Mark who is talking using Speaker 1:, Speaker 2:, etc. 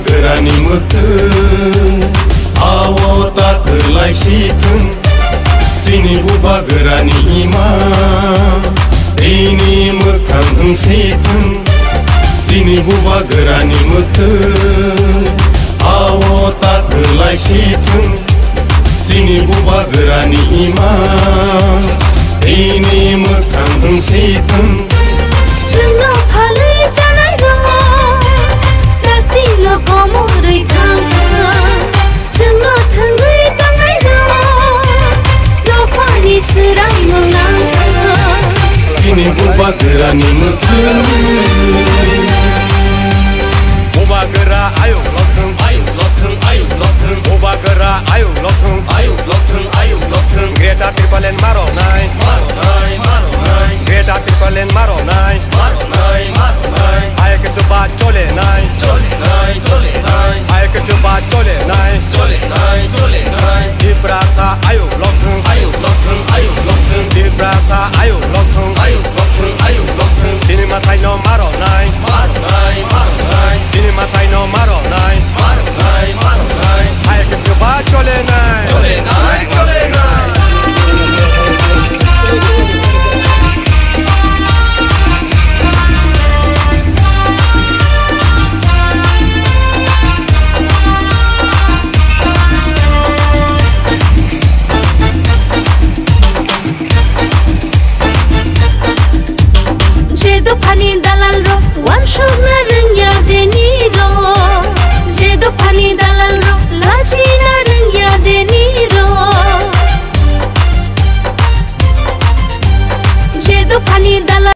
Speaker 1: गोरानि मोथों आवो ताखोलाय सिथों जोंनि बुबा गोरानि इमा दैनि मोखां होंसेथों जोंनि बुबा गोरानि मोथों आवो ताखोलाय सिथों जोंनि बुबा गोरानि इमा दैनि मोखां होंसेथों
Speaker 2: जोंनाव फालै जानाय दङ दाख्लैल' गमरै थांखा जोंनाव थोंगै दांनाय दङ दफानि सोरां मोनांखा
Speaker 1: जोंनि बुबा गोरानि मोथों
Speaker 3: बुबा गोरा आयौ लथों बुबा गोरा आयौ लथों ग्रेटा ट्रिपलेन मारनाय ग्रेटा ट्रिपलेन मारनाय आयके जुबा चलेनाय आयके जुबा चलेनाय दिब्रासा आयौ लथों दिब्रासा आयौ लथों दिनै माथाय न मारनाय दिनै माथाय न मारनाय आयके जुबा चलेनाय
Speaker 2: Dufani dalal ro wan shogna